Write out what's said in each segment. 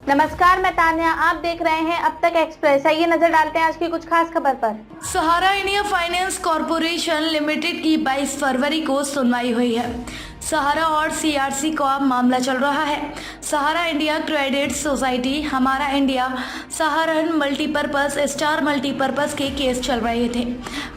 नमस्कार, मैं तान्या। आप देख रहे हैं अब तक एक्सप्रेस। आइए नजर डालते हैं आज की कुछ खास खबर पर। सहारा इंडिया फाइनेंस कॉरपोरेशन लिमिटेड की 22 फरवरी को सुनवाई हुई है। सहारा और सीआरसी का मामला चल रहा है। सहारा इंडिया क्रेडिट सोसाइटी, हमारा इंडिया, सहारन मल्टीपर्पज, स्टार मल्टीपर्पज के केस चल रहे थे,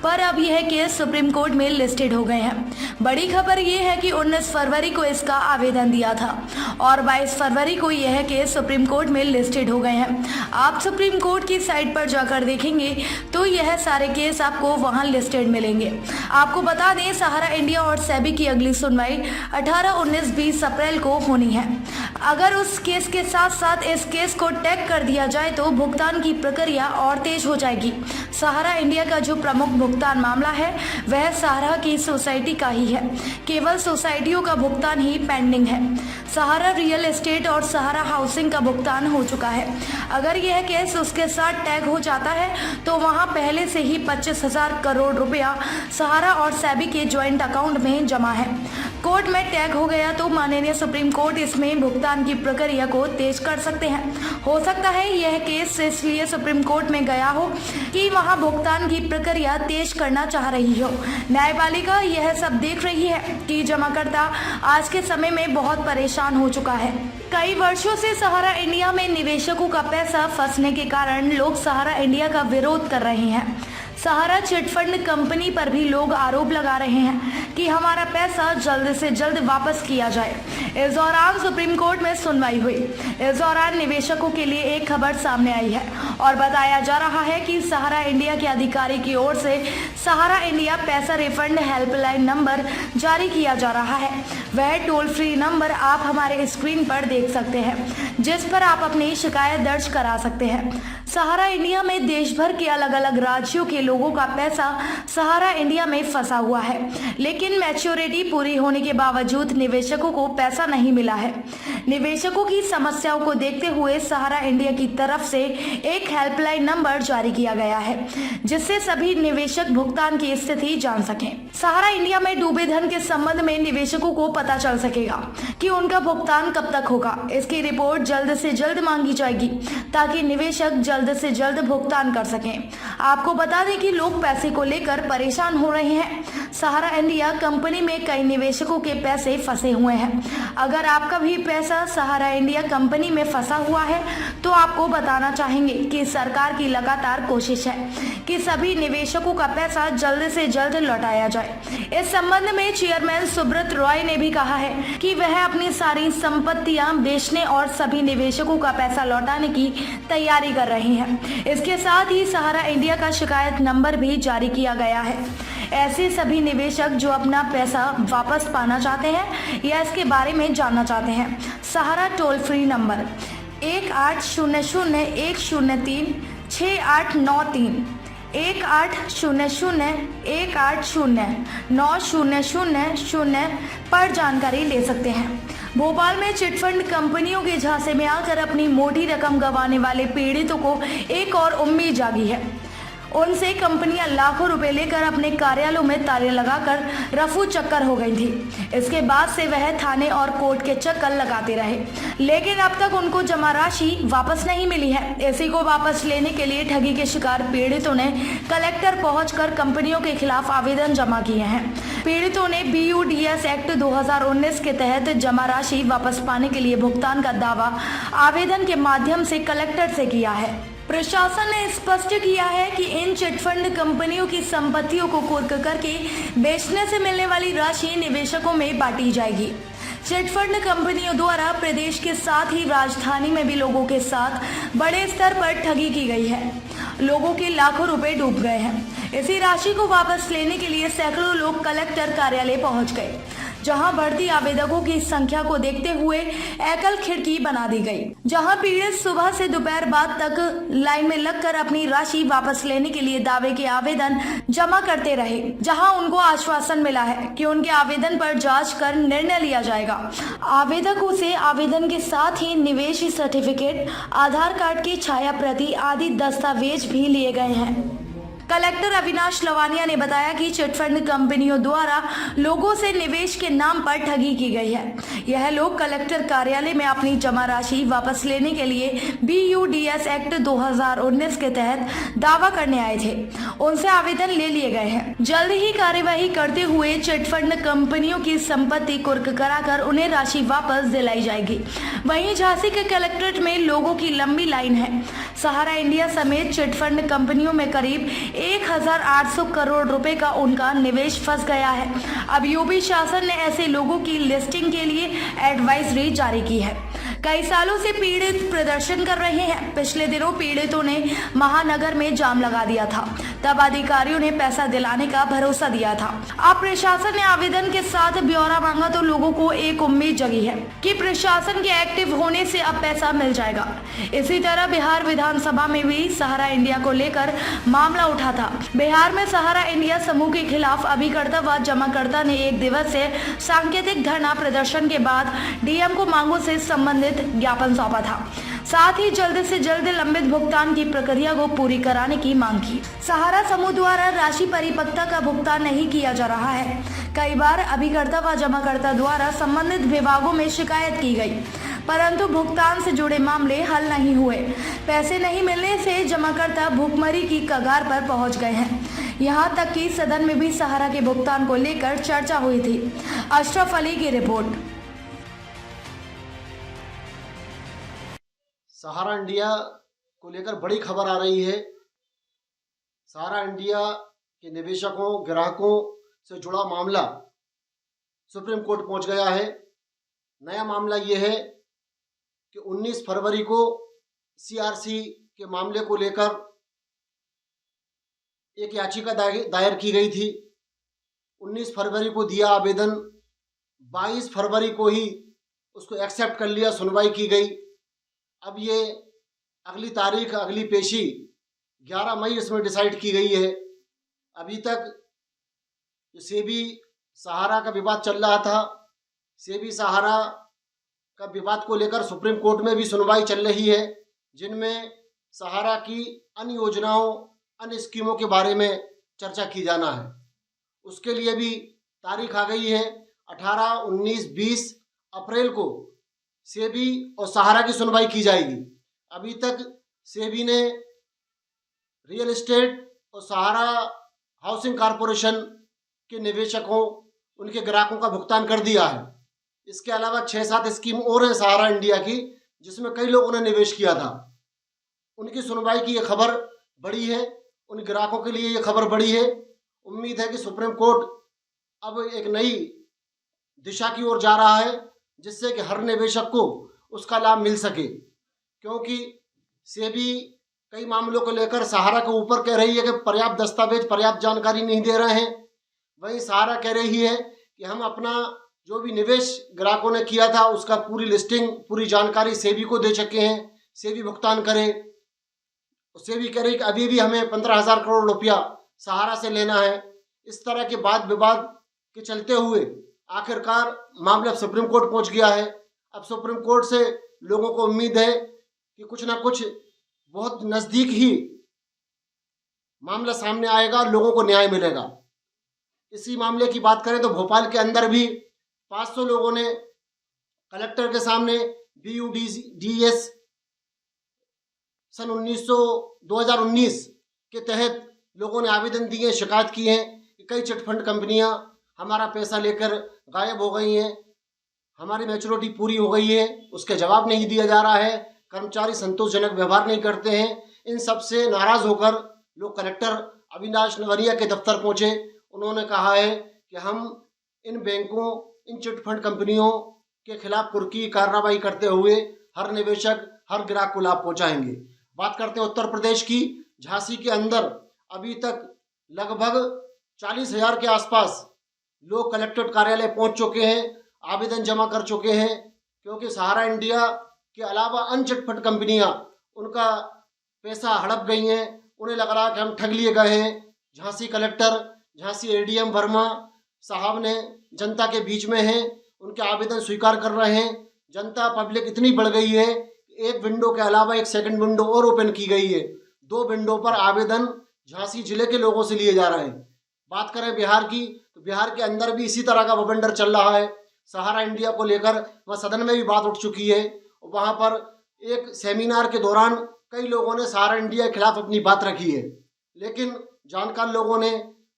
पर अब यह केस सुप्रीम कोर्ट में लिस्टेड हो गए हैं। बड़ी खबर यह है कि 19 फरवरी को इसका आवेदन दिया था और 22 फरवरी को यह केस सुप्रीम कोर्ट में लिस्टेड हो गए हैं। आप सुप्रीम कोर्ट की साइट पर जाकर देखेंगे तो यह सारे केस आपको वहां लिस्टेड मिलेंगे। आपको बता दें, सहारा इंडिया और सेबी की अगली सुनवाई 18, 19, 20 अप्रैल को होनी है। अगर उस केस के साथ साथ इस केस को टैग कर दिया जाए तो भुगतान की प्रक्रिया और तेज हो जाएगी। सहारा इंडिया का जो प्रमुख भुगतान मामला है वह सहारा की सोसाइटी का ही है। केवल सोसाइटियों का भुगतान ही पेंडिंग है। सहारा रियल एस्टेट और सहारा हाउसिंग का भुगतान हो चुका है। अगर यह केस उसके साथ टैग हो जाता है तो वहां पहले से ही 25,000 करोड़ रुपया सहारा और सेबी के ज्वाइंट अकाउंट में जमा है। कोर्ट में टैग हो गया तो माननीय सुप्रीम कोर्ट इसमें भुगतान की प्रक्रिया को तेज कर सकते हैं। हो सकता है यह केस इसलिए सुप्रीम कोर्ट में गया हो कि वहां भुगतान की प्रक्रिया तेज करना चाह रही हो। न्यायपालिका यह सब देख रही है कि जमाकर्ता आज के समय में बहुत परेशान हो चुका है। कई वर्षों से सहारा इंडिया में निवेशकों का पैसा फंसने के कारण लोग सहारा इंडिया का विरोध कर रहे हैं। सहारा चिटफंड कंपनी पर भी लोग आरोप लगा रहे हैं कि हमारा पैसा जल्द से जल्द वापस किया जाए। इस दौरान सुप्रीम कोर्ट में सुनवाई हुई। इस दौरान निवेशकों के लिए एक खबर सामने आई है और बताया जा रहा है कि सहारा इंडिया के अधिकारी की ओर से सहारा इंडिया पैसा रिफंड हेल्पलाइन नंबर जारी किया जा रहा है। वह टोल फ्री नंबर आप हमारे स्क्रीन पर देख सकते हैं, जिस पर आप अपनी शिकायत दर्ज करा सकते हैं। सहारा इंडिया में देश भर के अलग अलग राज्यों के लोगों का पैसा सहारा इंडिया में फंसा हुआ है, लेकिन मैच्योरिटी पूरी होने के बावजूद निवेशकों को पैसा नहीं मिला है। निवेशकों की समस्याओं को देखते हुए सहारा इंडिया की तरफ से एक हेल्पलाइन नंबर जारी किया गया है, जिससे सभी निवेशक भुगतान की स्थिति जान सकें। सहारा इंडिया में डूबे धन के संबंध में निवेशकों को पता चल सकेगा कि उनका भुगतान कब तक होगा। इसकी रिपोर्ट जल्द से जल्द मांगी जाएगी ताकि निवेशक जल्द से जल्द भुगतान कर सकें। आपको बता दें कि लोग पैसे को लेकर परेशान हो रहे हैं। सहारा इंडिया कंपनी में कई निवेशकों के पैसे फंसे हुए हैं। अगर आपका भी पैसा सहारा इंडिया कंपनी में फंसा हुआ है तो आपको बताना चाहेंगे कि सरकार की लगातार कोशिश है कि सभी निवेशकों का पैसा जल्द से जल्द लौटाया जाए। इस संबंध में चेयरमैन सुब्रत रॉय ने भी कहा है कि वह अपनी सारी संपत्तियां बेचने और सभी निवेशकों का पैसा लौटाने की तैयारी कर रहे हैं। इसके साथ ही सहारा इंडिया का शिकायत नंबर भी जारी किया गया है। ऐसे सभी निवेशक जो अपना पैसा वापस पाना चाहते हैं या इसके बारे में जानना चाहते हैं, सहारा टोल फ्री नंबर 1800-103-6893 1800-180-900 पर जानकारी ले सकते हैं। भोपाल में चिटफंड कंपनियों के झांसे में आकर अपनी मोटी रकम गंवाने वाले पीड़ितों को एक और उम्मीद जागी है। उनसे कंपनियां लाखों रुपए लेकर अपने कार्यालयों में ताले लगाकर रफू चक्कर हो गई थी। इसके बाद से वह थाने और कोर्ट के चक्कर लगाते रहे, लेकिन अब तक उनको जमा राशि वापस नहीं मिली है। इसी को वापस लेने के लिए ठगी के शिकार पीड़ितों ने कलेक्टर पहुंचकर कंपनियों के खिलाफ आवेदन जमा किए हैं। पीड़ितों ने BUDS एक्ट 2019 के तहत जमा राशि वापस पाने के लिए भुगतान का दावा आवेदन के माध्यम से कलेक्टर से किया है। प्रशासन ने स्पष्ट किया है कि इन चिटफंड कंपनियों की संपत्तियों को कुर्क करके बेचने से मिलने वाली राशि निवेशकों में बांटी जाएगी। चिटफंड कंपनियों द्वारा प्रदेश के साथ ही राजधानी में भी लोगों के साथ बड़े स्तर पर ठगी की गई है। लोगों के लाखों रुपए डूब गए हैं। इसी राशि को वापस लेने के लिए सैकड़ों लोग कलेक्टर कार्यालय पहुंच गए, जहां बढ़ती आवेदकों की संख्या को देखते हुए एकल खिड़की बना दी गई, जहां पीड़ित सुबह से दोपहर बाद तक लाइन में लगकर अपनी राशि वापस लेने के लिए दावे के आवेदन जमा करते रहे, जहां उनको आश्वासन मिला है कि उनके आवेदन पर जांच कर निर्णय लिया जाएगा। आवेदकों से आवेदन के साथ ही निवेश सर्टिफिकेट, आधार कार्ड की छाया प्रति आदि दस्तावेज भी लिए गए हैं। कलेक्टर अविनाश लवानिया ने बताया कि चिटफंड कंपनियों द्वारा लोगों से निवेश के नाम पर ठगी की गई है। यह लोग कलेक्टर कार्यालय में अपनी जमा राशि वापस लेने के लिए BUDS एक्ट 2019 के तहत दावा करने आए थे। उनसे आवेदन ले लिए गए हैं। जल्द ही कार्यवाही करते हुए चिटफंड कंपनियों की संपत्ति कुर्क कराकर उन्हें राशि वापस दिलाई जाएगी। वहीं झांसी के कलेक्ट्रेट में लोगों की लंबी लाइन है। सहारा इंडिया समेत चिटफंड कंपनियों में करीब 1800 करोड़ रुपए का उनका निवेश फंस गया है। अब यूपी शासन ने ऐसे लोगों की लिस्टिंग के लिए एडवाइजरी जारी की है। कई सालों से पीड़ित प्रदर्शन कर रहे हैं। पिछले दिनों पीड़ितों ने महानगर में जाम लगा दिया था, तब अधिकारियों ने पैसा दिलाने का भरोसा दिया था। अब प्रशासन ने आवेदन के साथ ब्यौरा मांगा तो लोगों को एक उम्मीद जगी है कि प्रशासन के एक्टिव होने से अब पैसा मिल जाएगा। इसी तरह बिहार विधानसभा में भी सहारा इंडिया को लेकर मामला उठा था। बिहार में सहारा इंडिया समूह के खिलाफ अभिकर्ता व जमाकर्ता ने 1 दिवसीय सांकेतिक धरना प्रदर्शन के बाद DM को मांगों से संबंधित ज्ञापन सौंपा था। साथ ही जल्द से जल्द लंबित भुगतान की प्रक्रिया को पूरी कराने की मांग की। सहारा समूह द्वारा राशि परिपक्वता का भुगतान नहीं किया जा रहा है। कई बार अभिकर्ता व जमाकर्ता द्वारा संबंधित विभागों में शिकायत की गई, परंतु भुगतान से जुड़े मामले हल नहीं हुए। पैसे नहीं मिलने से जमाकर्ता भूखमरी की कगार पर पहुंच गए हैं। यहां तक कि सदन में भी सहारा के भुगतान को लेकर चर्चा हुई थी। अशरफ अली की रिपोर्ट। सहारा इंडिया को लेकर बड़ी खबर आ रही है। सहारा इंडिया के निवेशकों ग्राहकों से जुड़ा मामला सुप्रीम कोर्ट पहुंच गया है। नया मामला ये है कि 19 फरवरी को CRC के मामले को लेकर एक याचिका दायर की गई थी। 19 फरवरी को दिया आवेदन, 22 फरवरी को ही उसको एक्सेप्ट कर लिया, सुनवाई की गई। अब ये अगली तारीख, अगली पेशी 11 मई इसमें डिसाइड की गई है। अभी तक सेबी सहारा का विवाद चल रहा था। सेबी सहारा का विवाद को लेकर सुप्रीम कोर्ट में भी सुनवाई चल रही है, जिनमें सहारा की अन्य योजनाओं, अन्य स्कीमों के बारे में चर्चा की जाना है। उसके लिए भी तारीख आ गई है। 18, 19, 20 अप्रैल को सेबी और सहारा की सुनवाई की जाएगी। अभी तक सेबी ने रियल एस्टेट और सहारा हाउसिंग कॉरपोरेशन के निवेशकों, उनके ग्राहकों का भुगतान कर दिया है। इसके अलावा 6-7 स्कीम और हैं सहारा इंडिया की, जिसमें कई लोगों ने निवेश किया था। उनकी सुनवाई की ये खबर बड़ी है, उन ग्राहकों के लिए ये खबर बड़ी है। उम्मीद है कि सुप्रीम कोर्ट अब एक नई दिशा की ओर जा रहा है, जिससे कि हर निवेशक को उसका लाभ मिल सके। क्योंकि सेबी कई मामलों को लेकर सहारा के ऊपर कह रही है कि पर्याप्त दस्तावेज, पर्याप्त जानकारी नहीं दे रहे हैं। वहीं सहारा कह रही है कि हम अपना जो भी निवेश ग्राहकों ने किया था उसका पूरी लिस्टिंग, पूरी जानकारी सेबी को दे चुके हैं, सेबी भुगतान करे। सेबी कह रही कि अभी भी हमें 15,000 करोड़ रुपया सहारा से लेना है। इस तरह के वाद विवाद के चलते हुए आखिरकार मामला सुप्रीम कोर्ट पहुंच गया है। अब सुप्रीम कोर्ट से लोगों को उम्मीद है कि कुछ ना कुछ बहुत नज़दीक ही मामला सामने आएगा, लोगों को न्याय मिलेगा। इसी मामले की बात करें तो भोपाल के अंदर भी 500 लोगों ने कलेक्टर के सामने BUDS सन 2019 के तहत लोगों ने आवेदन दिए, शिकायत की है कि कई चिटफंड कंपनियां हमारा पैसा लेकर गायब हो गई हैं, हमारी मैच्योरिटी पूरी हो गई है, उसके जवाब नहीं दिया जा रहा है, कर्मचारी संतोषजनक व्यवहार नहीं करते हैं। इन सब से नाराज़ होकर लोग कलेक्टर अविनाश लवानिया के दफ्तर पहुंचे। उन्होंने कहा है कि हम इन बैंकों, इन चिटफंड कंपनियों के खिलाफ कुर्की कार्रवाई करते हुए हर निवेशक, हर ग्राहक को लाभ पहुंचाएंगे। बात करते हैं उत्तर प्रदेश की। झांसी के अंदर अभी तक लगभग 40,000 के आसपास लोग कलेक्ट्रेट कार्यालय पहुंच चुके हैं, आवेदन जमा कर चुके हैं। क्योंकि सहारा इंडिया के अलावा अन्य चिटफंड कंपनियां उनका पैसा हड़प गई हैं। उन्हें लग रहा है कि हम ठग लिए गए हैं। झांसी कलेक्टर, झांसी ADM वर्मा साहब ने जनता के बीच में हैं, उनके आवेदन स्वीकार कर रहे हैं। जनता पब्लिक इतनी बढ़ गई है, एक विंडो के अलावा एक सेकंड विंडो और ओपन की गई है। 2 विंडो पर आवेदन झांसी जिले के लोगों से लिए जा रहे हैं। बात करें बिहार की, तो बिहार के अंदर भी इसी तरह का बवंडर चल रहा है। सहारा इंडिया को लेकर वह सदन में भी बात उठ चुकी है। वहाँ पर एक सेमिनार के दौरान कई लोगों ने सहारा इंडिया के खिलाफ अपनी बात रखी है, लेकिन जानकार लोगों ने,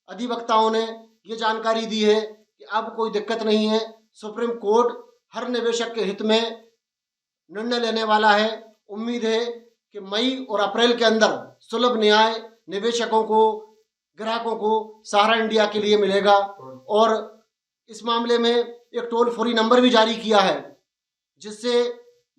अधिवक्ताओं ने ये जानकारी दी है कि अब कोई दिक्कत नहीं है। सुप्रीम कोर्ट हर निवेशक के हित में निर्णय लेने वाला है। उम्मीद है कि मई और अप्रैल के अंदर सुलभ न्याय निवेशकों को, ग्राहकों को सहारा इंडिया के लिए मिलेगा। और इस मामले में एक टोल फ्री नंबर भी जारी किया है, जिससे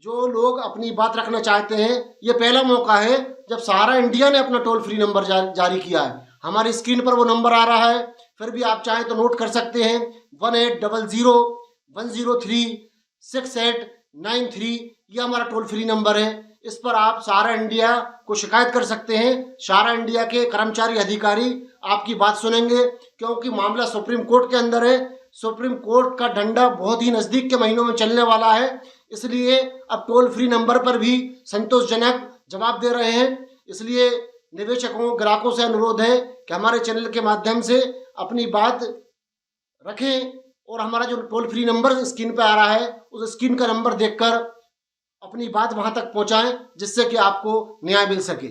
जो लोग अपनी बात रखना चाहते हैं, ये पहला मौका है जब सहारा इंडिया ने अपना टोल फ्री नंबर जारी किया है। हमारी स्क्रीन पर वो नंबर आ रहा है, फिर भी आप चाहें तो नोट कर सकते हैं। 1800-103-6893 ये हमारा टोल फ्री नंबर है। इस पर आप सहारा इंडिया को शिकायत कर सकते हैं। सहारा इंडिया के कर्मचारी, अधिकारी आपकी बात सुनेंगे, क्योंकि मामला सुप्रीम कोर्ट के अंदर है। सुप्रीम कोर्ट का डंडा बहुत ही नज़दीक के महीनों में चलने वाला है, इसलिए अब टोल फ्री नंबर पर भी संतोषजनक जवाब दे रहे हैं। इसलिए निवेशकों, ग्राहकों से अनुरोध है कि हमारे चैनल के माध्यम से अपनी बात रखें और हमारा जो टोल फ्री नंबर स्क्रीन पे आ रहा है, उस स्क्रीन का नंबर देखकर अपनी बात वहां तक पहुंचाएं, जिससे कि आपको न्याय मिल सके।